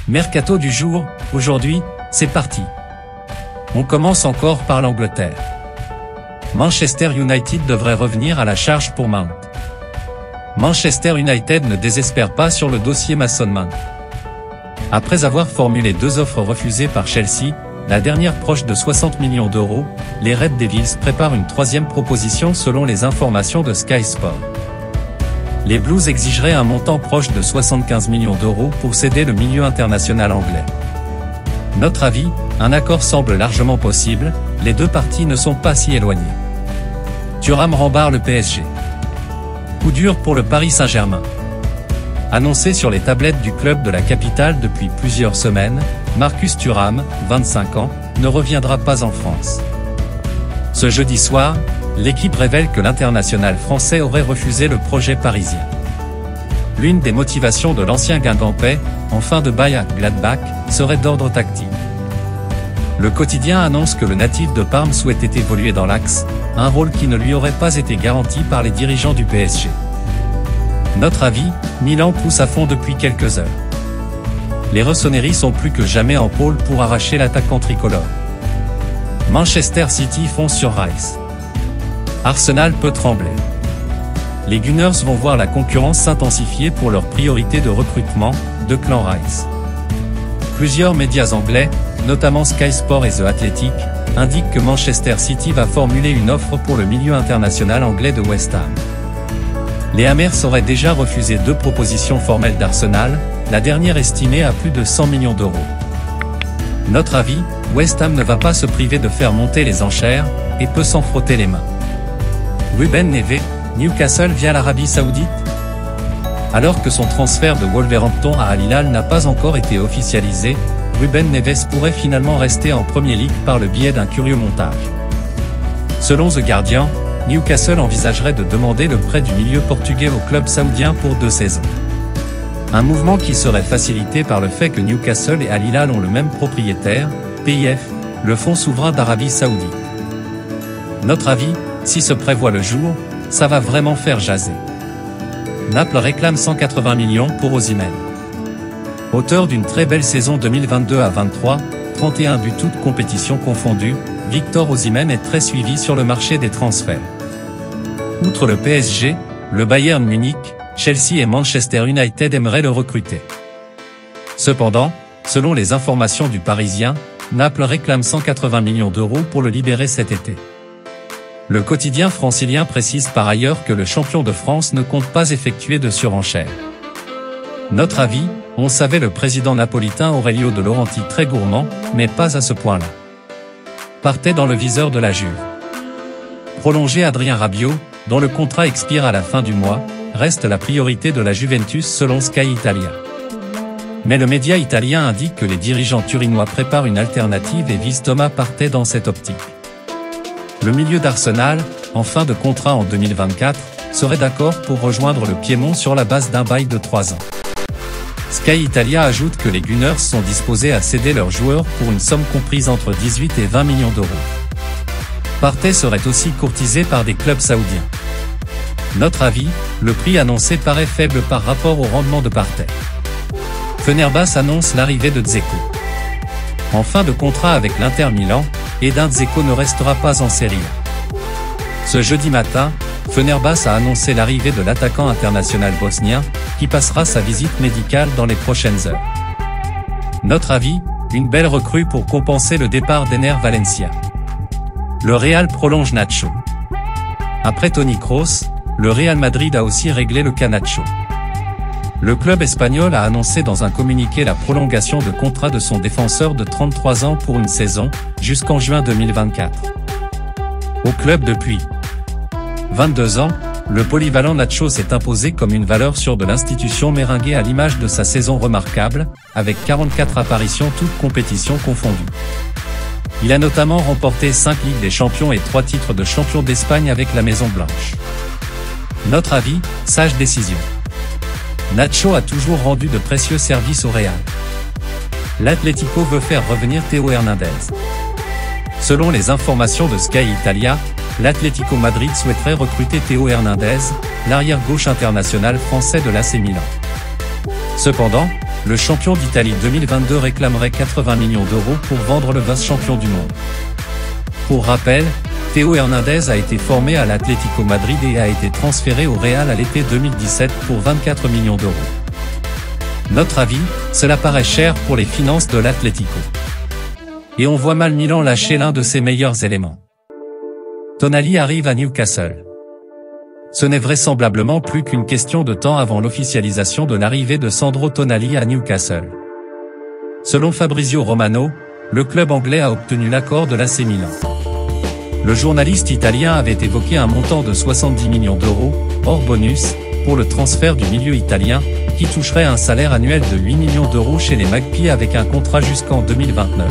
Mercato du jour, aujourd'hui, c'est parti. On commence encore par l'Angleterre. Manchester United devrait revenir à la charge pour Mount. Manchester United ne désespère pas sur le dossier Mason Mount. Après avoir formulé 2 offres refusées par Chelsea, la dernière proche de 60 millions d'euros, les Red Devils préparent une 3e proposition selon les informations de Sky Sport. Les Blues exigeraient un montant proche de 75 millions d'euros pour céder le milieu international anglais. Notre avis, un accord semble largement possible, les 2 parties ne sont pas si éloignées. Thuram rembarre le PSG. Coup dur pour le Paris Saint-Germain. Annoncé sur les tablettes du club de la capitale depuis plusieurs semaines, Marcus Thuram, 25 ans, ne reviendra pas en France. Ce jeudi soir, l'équipe révèle que l'international français aurait refusé le projet parisien. L'une des motivations de l'ancien Guingampais, en fin de bail à Gladbach, serait d'ordre tactique. Le quotidien annonce que le natif de Parme souhaitait évoluer dans l'axe, un rôle qui ne lui aurait pas été garanti par les dirigeants du PSG. Notre avis, Milan pousse à fond depuis quelques heures. Les Rossoneri sont plus que jamais en pôle pour arracher l'attaquant tricolore. Manchester City fonce sur Rice. Arsenal peut trembler. Les Gunners vont voir la concurrence s'intensifier pour leur priorité de recrutement, de clan Rice. Plusieurs médias anglais, notamment Sky Sport et The Athletic, indiquent que Manchester City va formuler une offre pour le milieu international anglais de West Ham. Les Hammers auraient déjà refusé 2 propositions formelles d'Arsenal, la dernière estimée à plus de 100 millions d'euros. Notre avis, West Ham ne va pas se priver de faire monter les enchères, et peut s'en frotter les mains. Ruben Neves, Newcastle via l'Arabie Saoudite? Alors que son transfert de Wolverhampton à Al Hilal n'a pas encore été officialisé, Ruben Neves pourrait finalement rester en Premier League par le biais d'un curieux montage. Selon The Guardian, Newcastle envisagerait de demander le prêt du milieu portugais au club saoudien pour 2 saisons. Un mouvement qui serait facilité par le fait que Newcastle et Al Hilal ont le même propriétaire, PIF, le fonds souverain d'Arabie Saoudite. Notre avis, si se prévoit le jour, ça va vraiment faire jaser. Naples réclame 180 millions pour Osimhen. Auteur d'une très belle saison 2022 à 23, 31 buts toutes compétitions confondues, Victor Osimhen est très suivi sur le marché des transferts. Outre le PSG, le Bayern Munich, Chelsea et Manchester United aimeraient le recruter. Cependant, selon les informations du Parisien, Naples réclame 180 millions d'euros pour le libérer cet été. Le quotidien francilien précise par ailleurs que le champion de France ne compte pas effectuer de surenchère. Notre avis, on savait le président napolitain Aurelio De Laurentiis très gourmand, mais pas à ce point-là. Partait dans le viseur de la Juve. Prolonger Adrien Rabiot, dont le contrat expire à la fin du mois, reste la priorité de la Juventus selon Sky Italia. Mais le média italien indique que les dirigeants turinois préparent une alternative et visent Thomas Partey dans cette optique. Le milieu d'Arsenal, en fin de contrat en 2024, serait d'accord pour rejoindre le Piémont sur la base d'un bail de 3 ans. Sky Italia ajoute que les Gunners sont disposés à céder leurs joueurs pour une somme comprise entre 18 et 20 millions d'euros. Partey serait aussi courtisé par des clubs saoudiens. Notre avis, le prix annoncé paraît faible par rapport au rendement de Partey. Fenerbahçe annonce l'arrivée de Dzeko. En fin de contrat avec l'Inter Milan, Edin Dzeko ne restera pas en Serie A. Ce jeudi matin, Fenerbahçe a annoncé l'arrivée de l'attaquant international bosnien, qui passera sa visite médicale dans les prochaines heures. Notre avis, une belle recrue pour compenser le départ d'Ener Valencia. Le Real prolonge Nacho. Après Toni Kroos, le Real Madrid a aussi réglé le cas Nacho. Le club espagnol a annoncé dans un communiqué la prolongation de contrat de son défenseur de 33 ans pour une saison, jusqu'en juin 2024. Au club depuis 22 ans, le polyvalent Nacho s'est imposé comme une valeur sûre de l'institution méringuée à l'image de sa saison remarquable, avec 44 apparitions toutes compétitions confondues. Il a notamment remporté 5 Ligues des Champions et 3 titres de champion d'Espagne avec la Maison Blanche. Notre avis, sage décision. Nacho a toujours rendu de précieux services au Real. L'Atlético veut faire revenir Théo Hernandez. Selon les informations de Sky Italia, l'Atlético Madrid souhaiterait recruter Théo Hernandez, l'arrière-gauche international français de l'AC Milan. Cependant, le champion d'Italie 2022 réclamerait 80 millions d'euros pour vendre le vice-champion du monde. Pour rappel, Théo Hernandez a été formé à l'Atlético Madrid et a été transféré au Real à l'été 2017 pour 24 millions d'euros. Notre avis, cela paraît cher pour les finances de l'Atlético. Et on voit mal Milan lâcher l'un de ses meilleurs éléments. Tonali arrive à Newcastle. Ce n'est vraisemblablement plus qu'une question de temps avant l'officialisation de l'arrivée de Sandro Tonali à Newcastle. Selon Fabrizio Romano, le club anglais a obtenu l'accord de l'AC Milan. Le journaliste italien avait évoqué un montant de 70 millions d'euros, hors bonus, pour le transfert du milieu italien, qui toucherait un salaire annuel de 8 millions d'euros chez les Magpies avec un contrat jusqu'en 2029.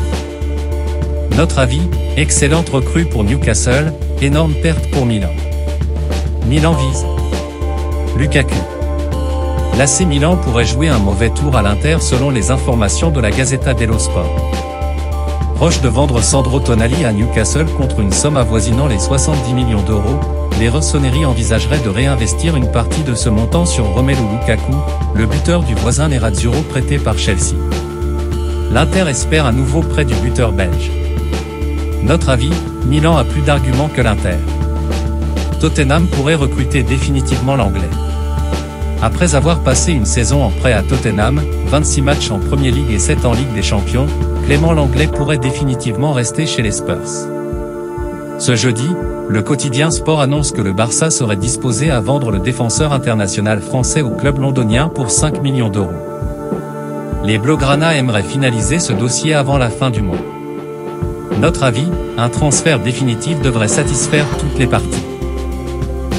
Notre avis, excellente recrue pour Newcastle, énorme perte pour Milan. Milan vise Lukaku. L'AC Milan pourrait jouer un mauvais tour à l'Inter selon les informations de la Gazzetta dello Sport. Proche de vendre Sandro Tonali à Newcastle contre une somme avoisinant les 70 millions d'euros, les Rossoneri envisageraient de réinvestir une partie de ce montant sur Romelu Lukaku, le buteur du voisin Nerazzurro prêté par Chelsea. L'Inter espère un nouveau prêt du buteur belge. Notre avis, Milan a plus d'arguments que l'Inter. Tottenham pourrait recruter définitivement l'Anglais. Après avoir passé une saison en prêt à Tottenham, 26 matchs en Premier League et 7 en Ligue des Champions, Clément Lenglet pourrait définitivement rester chez les Spurs. Ce jeudi, le quotidien Sport annonce que le Barça serait disposé à vendre le défenseur international français au club londonien pour 5 millions d'euros. Les Blaugrana aimeraient finaliser ce dossier avant la fin du mois. Notre avis, un transfert définitif devrait satisfaire toutes les parties.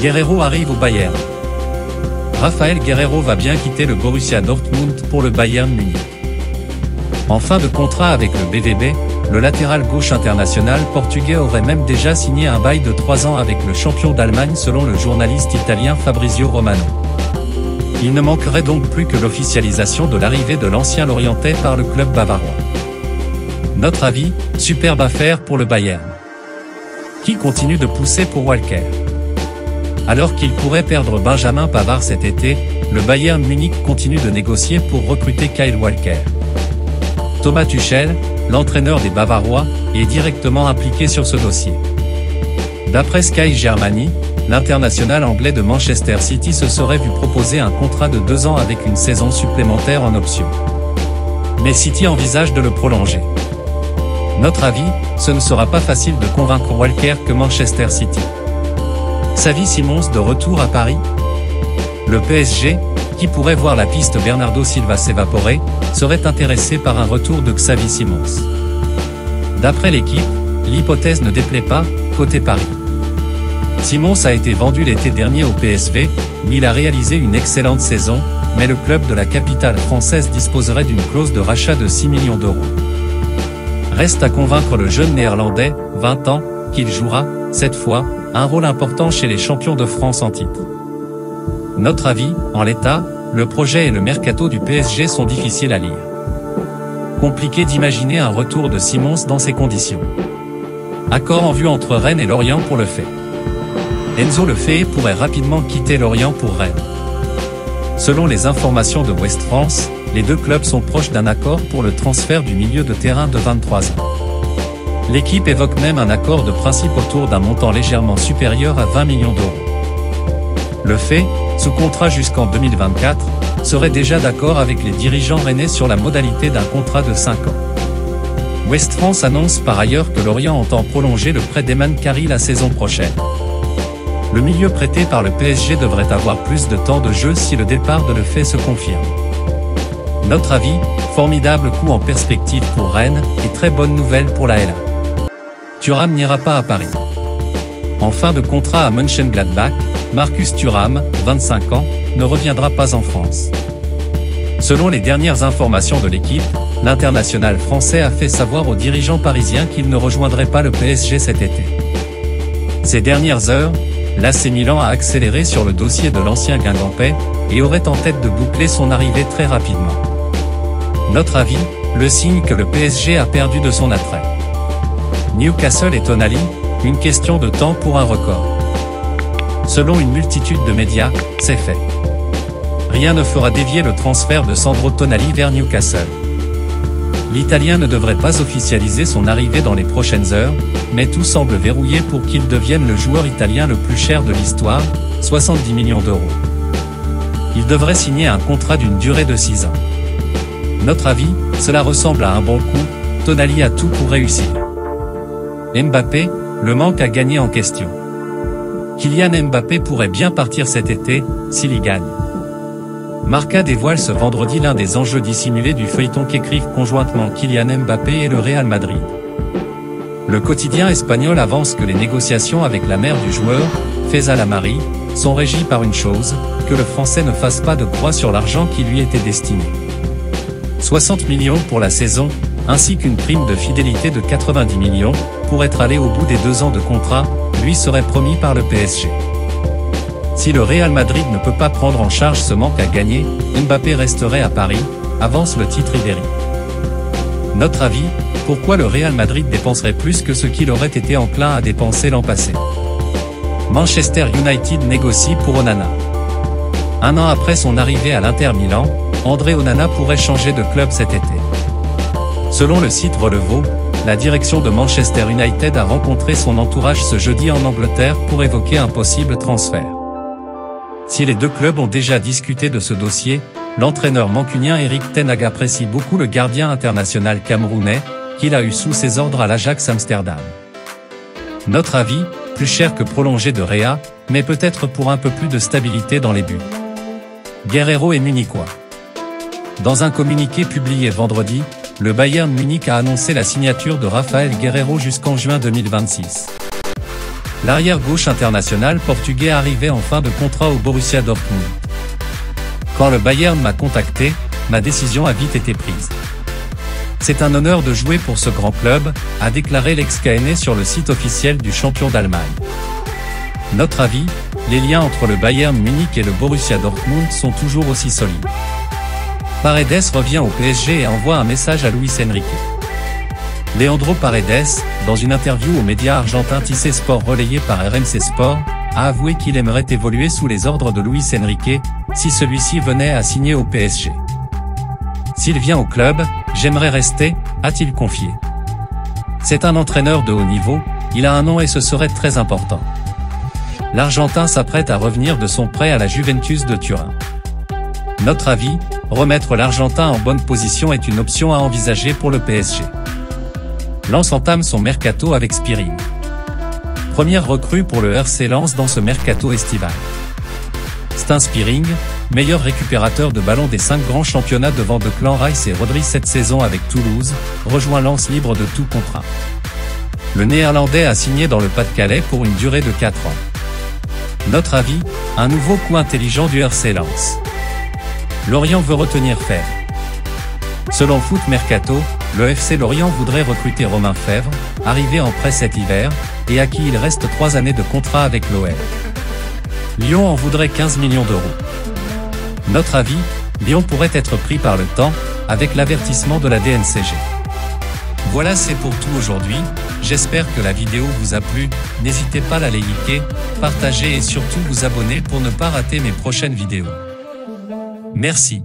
Guerreiro arrive au Bayern. Raphaël Guerreiro va bien quitter le Borussia Dortmund pour le Bayern Munich. En fin de contrat avec le BVB, le latéral gauche international portugais aurait même déjà signé un bail de 3 ans avec le champion d'Allemagne selon le journaliste italien Fabrizio Romano. Il ne manquerait donc plus que l'officialisation de l'arrivée de l'ancien Lorientais par le club bavarois. Notre avis, superbe affaire pour le Bayern, qui continue de pousser pour Walker. Alors qu'il pourrait perdre Benjamin Pavard cet été, le Bayern Munich continue de négocier pour recruter Kyle Walker. Thomas Tuchel, l'entraîneur des Bavarois, est directement impliqué sur ce dossier. D'après Sky Germany, l'international anglais de Manchester City se serait vu proposer un contrat de 2 ans avec une saison supplémentaire en option. Mais City envisage de le prolonger. Notre avis, ce ne sera pas facile de convaincre Walker que Manchester City. Xavi Simons de retour à Paris? Le PSG, qui pourrait voir la piste Bernardo Silva s'évaporer, serait intéressé par un retour de Xavi Simons. D'après l'équipe, l'hypothèse ne déplaît pas, côté Paris. Simons a été vendu l'été dernier au PSV, où il a réalisé une excellente saison, mais le club de la capitale française disposerait d'une clause de rachat de 6 millions d'euros. Reste à convaincre le jeune néerlandais, 20 ans, qu'il jouera, cette fois, un rôle important chez les champions de France en titre. Notre avis, en l'état, le projet et le mercato du PSG sont difficiles à lire. Compliqué d'imaginer un retour de Simons dans ces conditions. Accord en vue entre Rennes et Lorient pour le fait. Enzo Lefebvre pourrait rapidement quitter Lorient pour Rennes. Selon les informations de Ouest France, les deux clubs sont proches d'un accord pour le transfert du milieu de terrain de 23 ans. L'équipe évoque même un accord de principe autour d'un montant légèrement supérieur à 20 millions d'euros. Lefebvre, sous contrat jusqu'en 2024, serait déjà d'accord avec les dirigeants rennais sur la modalité d'un contrat de 5 ans. Ouest France annonce par ailleurs que Lorient entend prolonger le prêt d'Eman Khari la saison prochaine. Le milieu prêté par le PSG devrait avoir plus de temps de jeu si le départ de Lefebvre se confirme. Notre avis, formidable coup en perspective pour Rennes et très bonne nouvelle pour la LA. Thuram n'ira pas à Paris. En fin de contrat à Mönchengladbach, Marcus Thuram, 25 ans, ne reviendra pas en France. Selon les dernières informations de l'équipe, l'international français a fait savoir aux dirigeants parisiens qu'il ne rejoindrait pas le PSG cet été. Ces dernières heures, l'AC Milan a accéléré sur le dossier de l'ancien Guingampais et aurait en tête de boucler son arrivée très rapidement. Notre avis, le signe que le PSG a perdu de son attrait. Newcastle et Tonali, une question de temps pour un record. Selon une multitude de médias, c'est fait. rien ne fera dévier le transfert de Sandro Tonali vers Newcastle. L'Italien ne devrait pas officialiser son arrivée dans les prochaines heures, mais tout semble verrouillé pour qu'il devienne le joueur italien le plus cher de l'histoire, 70 millions d'euros. Il devrait signer un contrat d'une durée de 6 ans. Notre avis, cela ressemble à un bon coup, Tonali a tout pour réussir. Mbappé, le manque à gagner en question. Kylian Mbappé pourrait bien partir cet été, s'il y gagne. Marca dévoile ce vendredi l'un des enjeux dissimulés du feuilleton qu'écrivent conjointement Kylian Mbappé et le Real Madrid. Le quotidien espagnol avance que les négociations avec la mère du joueur, Feza Lamari, sont régies par une chose, que le Français ne fasse pas de croix sur l'argent qui lui était destiné. 60 millions pour la saison, ainsi qu'une prime de fidélité de 90 millions, pour être allé au bout des 2 ans de contrat, lui serait promis par le PSG. Si le Real Madrid ne peut pas prendre en charge ce manque à gagner, Mbappé resterait à Paris, avance le titre ibérique. Notre avis, pourquoi le Real Madrid dépenserait plus que ce qu'il aurait été enclin à dépenser l'an passé? Manchester United négocie pour Onana. 1 an après son arrivée à l'Inter Milan, André Onana pourrait changer de club cet été. Selon le site Relevo, la direction de Manchester United a rencontré son entourage ce jeudi en Angleterre pour évoquer un possible transfert. Si les deux clubs ont déjà discuté de ce dossier, l'entraîneur mancunien Erik ten Hag apprécie beaucoup le gardien international camerounais, qu'il a eu sous ses ordres à l'Ajax Amsterdam. Notre avis, plus cher que prolongé de Réa, mais peut-être pour un peu plus de stabilité dans les buts. Guerreiro est munichois. Dans un communiqué publié vendredi, le Bayern Munich a annoncé la signature de Rafael Guerreiro jusqu'en juin 2026. L'arrière-gauche international portugais arrivait en fin de contrat au Borussia Dortmund. Quand le Bayern m'a contacté, ma décision a vite été prise. C'est un honneur de jouer pour ce grand club, a déclaré l'ex-Caennais sur le site officiel du champion d'Allemagne. Notre avis, les liens entre le Bayern Munich et le Borussia Dortmund sont toujours aussi solides. Paredes revient au PSG et envoie un message à Luis Enrique. Leandro Paredes, dans une interview aux médias argentins TIC Sport relayée par RMC Sport, a avoué qu'il aimerait évoluer sous les ordres de Luis Enrique, si celui-ci venait à signer au PSG. S'il vient au club, j'aimerais rester, a-t-il confié. C'est un entraîneur de haut niveau, il a un nom et ce serait très important. L'Argentin s'apprête à revenir de son prêt à la Juventus de Turin. Notre avis, remettre l'Argentin en bonne position est une option à envisager pour le PSG. Lens entame son mercato avec Spearing. Première recrue pour le RC Lens dans ce mercato estival. Stin Spearing, meilleur récupérateur de ballons des 5 grands championnats devant Declan Rice et Rodri cette saison avec Toulouse, rejoint Lens libre de tout contrat. Le Néerlandais a signé dans le Pas-de-Calais pour une durée de 4 ans. Notre avis, un nouveau coup intelligent du RC Lens. Lorient veut retenir Fèvre. Selon Foot Mercato, le FC Lorient voudrait recruter Romain Fèvre, arrivé en prêt cet hiver, et à qui il reste 3 années de contrat avec l'OL. Lyon en voudrait 15 millions d'euros. Notre avis, Lyon pourrait être pris par le temps, avec l'avertissement de la DNCG. Voilà, c'est pour tout aujourd'hui, j'espère que la vidéo vous a plu, n'hésitez pas à la liker, partager et surtout vous abonner pour ne pas rater mes prochaines vidéos. Merci.